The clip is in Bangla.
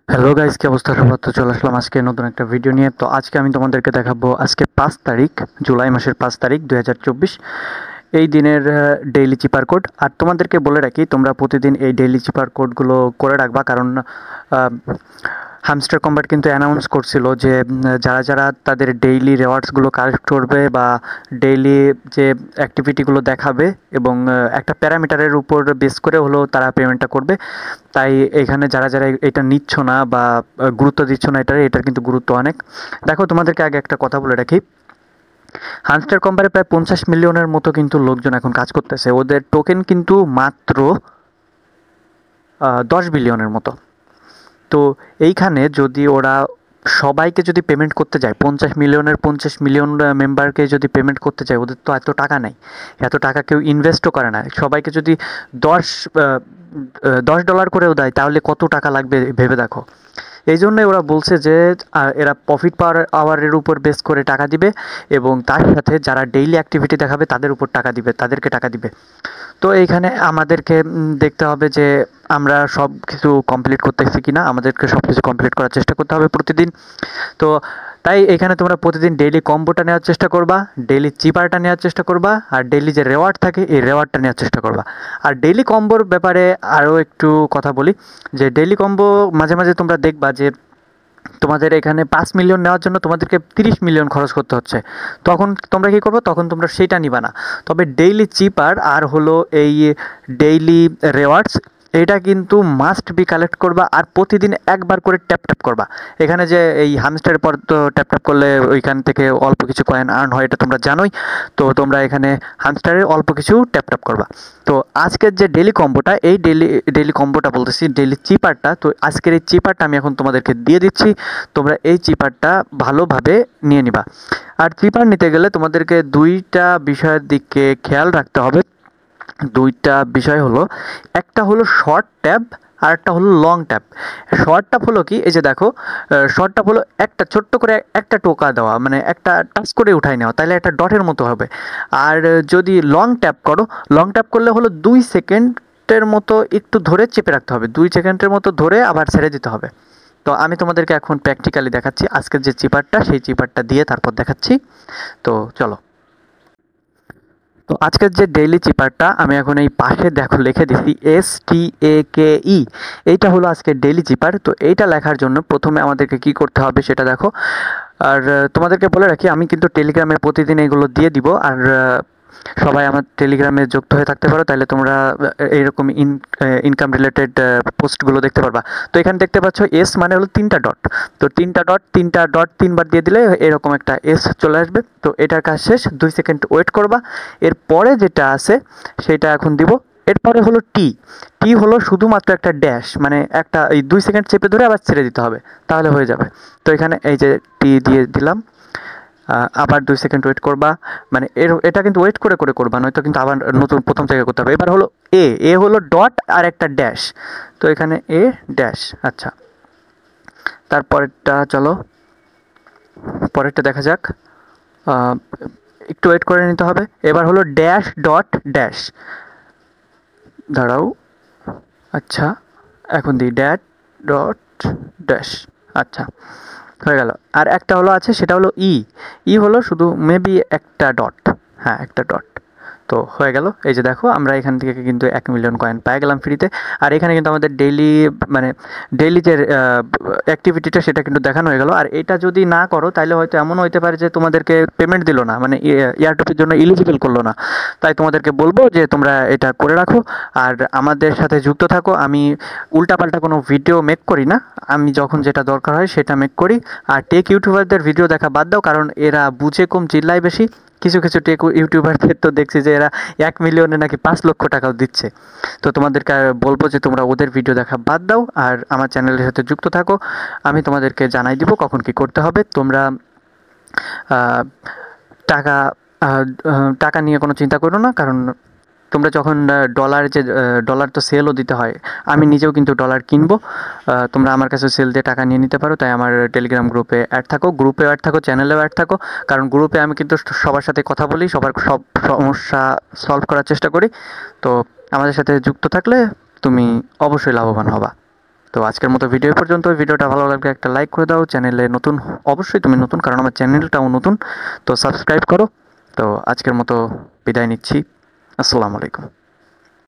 হ্যালো গাইস, কি অবস্থা সবার? তো চলে আসলাম আজকে নতুন একটা ভিডিও নিয়ে। তো আজকে আমি তোমাদেরকে দেখাবো আজকে 5 তারিখ, জুলাই মাসের 5 তারিখ 2024 এই দিনের ডেইলি চিপার কোড। আর তোমাদেরকে বলে রাখি, তোমরা প্রতিদিন এই ডেইলি চিপার কোডগুলো করে রাখবা, কারণ হামস্টার কম্ব্যাট কিন্তু অ্যানাউন্স করছিল যে যারা যারা তাদের ডেইলি রিওয়ার্ডসগুলো কালেক্ট করবে বা ডেইলি যে অ্যাক্টিভিটিগুলো দেখাবে এবং একটা প্যারামিটারের উপর বেস করে হলো তারা পেমেন্টটা করবে। তাই এখানে যারা যারা এটা নিচ্ছ না বা গুরুত্ব দিচ্ছ না, এটার কিন্তু গুরুত্ব অনেক। দেখো, তোমাদেরকে আগে একটা কথা বলে রাখি, হামস্টার কম্বারে প্রায় 50 মিলিয়নের মতো কিন্তু লোকজন এখন কাজ করতেছে। ওদের টোকেন কিন্তু মাত্র 10 বিলিয়নের মতো। তো এইখানে যদি ওরা সবাইকে যদি পেমেন্ট করতে যায়, 50 মিলিয়নের 50 মিলিয়ন মেম্বারকে যদি পেমেন্ট করতে যায়, ওদের তো এত টাকা নেই, এত টাকা কেউ ইনভেস্টও করে না। সবাইকে যদি 10 $10 করেও দেয়, তাহলে কত টাকা লাগবে ভেবে দেখো। এই জন্যই ওরা বলছে যে এরা প্রফিট পার আওয়ারের উপর বেস করে টাকা দিবে এবং তার সাথে যারা ডেইলি অ্যাক্টিভিটি দেখাবে তাদের উপর টাকা দিবে, তাদেরকে টাকা দিবে। তো এইখানে আমাদেরকে দেখতে হবে যে আমরা সব কিছু কমপ্লিট করতেছি কিনা, আমাদেরকে সব কিছু কমপ্লিট করার চেষ্টা করতে হবে প্রতিদিন। তো তাই এখানে তোমরা প্রতিদিন ডেইলি কম্বোটা নেওয়ার চেষ্টা করবা, ডেইলি চিপারটা নেওয়ার চেষ্টা করবা, আর ডেইলি যে রেওয়ার্ড থাকে এই রেওয়ার্ডটা নেওয়ার চেষ্টা করবা। আর ডেইলি কম্বোর ব্যাপারে আরও একটু কথা বলি, যে ডেইলি কম্বো মাঝে মাঝে তোমরা দেখবা যে তোমাদের এখানে 5 মিলিয়ন নেওয়ার জন্য তোমাদেরকে 30 মিলিয়ন খরচ করতে হচ্ছে। তখন তোমরা কী করবো? তখন তোমরা সেটা নিবা না। তবে ডেইলি চিপার আর হলো এই ডেইলি রেওয়ার্ডস, এটা কিন্তু মাস্ট বি কালেক্ট করবা, আর প্রতিদিন একবার করে ট্যাপ ট্যাপ করবা। এখানে যে এই হামস্টারের পর তো ট্যাপ ট্যাপ করলে ওইখান থেকে অল্প কিছু কয়েন আর্ন হয়, এটা তোমরা জানোই। তো তোমরা এখানে হামস্টারের অল্প কিছু ট্যাপ ট্যাপ করবা। তো আজকের যে ডেইলি কম্বোটা, এই ডেইলি কম্বোটা বলতেছি, ডেইলি চিপারটা, তো আজকের এই চিপারটা আমি এখন তোমাদেরকে দিয়ে দিচ্ছি। তোমরা এই চিপারটা ভালোভাবে নিয়ে নিবা। আর চিপার নিতে গেলে তোমাদেরকে দুইটা বিষয়ের দিকে খেয়াল রাখতে হবে। দুইটা বিষয় হলো, একটা হলো শর্ট ট্যাব আর একটা হলো লং ট্যাব। শর্ট ট্যাব হলো কি, এই যে দেখো, শর্ট ট্যাব হলো একটা ছোট্ট করে একটা টোকা দেওয়া, মানে একটা টাচ করে উঠাই নেওয়া, তাহলে একটা ডটের মতো হবে। আর যদি লং ট্যাপ করো, লং ট্যাপ করলে হলো 2 সেকেন্ডের মতো একটু ধরে চেপে রাখতে হবে, 2 সেকেন্ডের মতো ধরে আবার ছেড়ে দিতে হবে। তো আমি তোমাদেরকে এখন প্র্যাকটিক্যালি দেখাচ্ছি, আজকের যে চিপারটা সেই চিপারটা দিয়ে তারপর দেখাচ্ছি। তো চলো। তো আজকের যে ডেইলি চিপারটা আমি এখন এই পাশে দেখো লিখে দিচ্ছি STAKE, এইটা হলো আজকের ডেইলি চিপার। তো এইটা লেখার জন্য প্রথমে আমাদেরকে কি করতে হবে সেটা দেখো। আর তোমাদেরকে বলে রাখি, আমি কিন্তু টেলিগ্রামে প্রতিদিন এগুলো দিয়ে দিব। আর সবাই আমার টেলিগ্রামে যুক্ত হয়ে থাকতে পারো, তাহলে তোমরা এইরকম ইনকাম রিলেটেড পোস্টগুলো দেখতে পারবা। তো এখানে দেখতে পাচ্ছ এস মানে হলো 3টা ডট। তো 3টা ডট 3বার দিয়ে দিলে এরকম একটা এস চলে আসবে। তো এটার কাজ শেষ, 2 সেকেন্ড ওয়েট করবা। এরপরে যেটা আছে সেটা এখন দিব। এরপরে হলো টি। টি হলো শুধুমাত্র একটা ড্যাশ, মানে একটা এই 2 সেকেন্ড চেপে ধরে আবার ছেড়ে দিতে হবে, তাহলে হয়ে যাবে। তো এখানে এই যে টি দিয়ে দিলাম, আবার 2 সেকেন্ড ওয়েট করবা। মানে এটা কিন্তু ওয়েট করে করে করবা, নয়তো কিন্তু আবার নতুন প্রথম থেকে করতে হবে। এবার হলো এ হলো ডট আর একটা ড্যাশ। তো এখানে এ ড্যাশ। আচ্ছা, তারপরেরটা চলো, পরেরটা দেখা যাক। একটু ওয়েট করে নিতে হবে। এবার হলো ড্যাশ ডট ড্যাশ, দাঁড়াও। আচ্ছা, এখন দিই ড্যাশ ডট ড্যাশ। আচ্ছা, হয়ে গেল। আর একটা হলো আছে, সেটা হলো ই হলো শুধু মেবি একটা ডট। হ্যাঁ, একটা ডট। তো হয়ে গেল। এই যে দেখো, আমরা এখান থেকে কিন্তু 1 মিলিয়ন কয়েন পেয়ে গেলাম ফ্রিতে। আর এখানে কিন্তু আমাদের ডেইলি, মানে ডেইলি যে অ্যাক্টিভিটিটা সেটা কিন্তু দেখানো হয়ে গেল। আর এটা যদি না করো তাহলে হয়তো এমন হতে পারে যে তোমাদেরকে পেমেন্ট দিল না, মানে এয়ারড্রপের জন্য এলিজিবল করলো না। তাই তোমাদেরকে বলবো যে তোমরা এটা করে রাখো আর আমাদের সাথে যুক্ত থাকো। আমি উল্টাপাল্টা কোনো ভিডিও মেক করি না, আমি যখন যেটা দরকার হয় সেটা মেক করি। আর টেক ইউটিউবারদের ভিডিও দেখা বাদ দাও, কারণ এরা বুঝে কম চিল্লায় বেশি। কিছু কিছু টেক ইউটিউবারদের তো দেখছি যে এরা 1 মিলিয়নে নাকি 5 লক্ষ টাকাও দিচ্ছে। তো তোমাদেরকে বলবো যে তোমরা ওদের ভিডিও দেখা বাদ দাও আর আমার চ্যানেলের সাথে যুক্ত থাকো। আমি তোমাদেরকে জানাই দিব কখন কি করতে হবে। তোমরা টাকা টাকা নিয়ে কোনো চিন্তা করো না, কারণ তোমরা যখন ডলার, যে ডলার তো সেলও দিতে হয়, আমি নিজেও কিন্তু ডলার কিনবো। তোমরা আমার কাছে সেল দিয়ে টাকা নিয়ে নিতে পারো। তাই আমার টেলিগ্রাম গ্রুপে অ্যাড থাকো, চ্যানেলেও অ্যাড থাকো। কারণ গ্রুপে আমি কিন্তু সবার সাথে কথা বলি, সবার সব সমস্যা সলভ করার চেষ্টা করি। তো আমাদের সাথে যুক্ত থাকলে তুমি অবশ্যই লাভবান হবা। তো আজকের মতো ভিডিও পর্যন্ত। ভিডিওটা ভালো লাগলে একটা লাইক করে দাও। চ্যানেলে নতুন, অবশ্যই তুমি নতুন, কারণ আমার চ্যানেলটাও নতুন, তো সাবস্ক্রাইব করো। তো আজকের মতো বিদায় নিচ্ছি। আসসালামু আলাইকুম।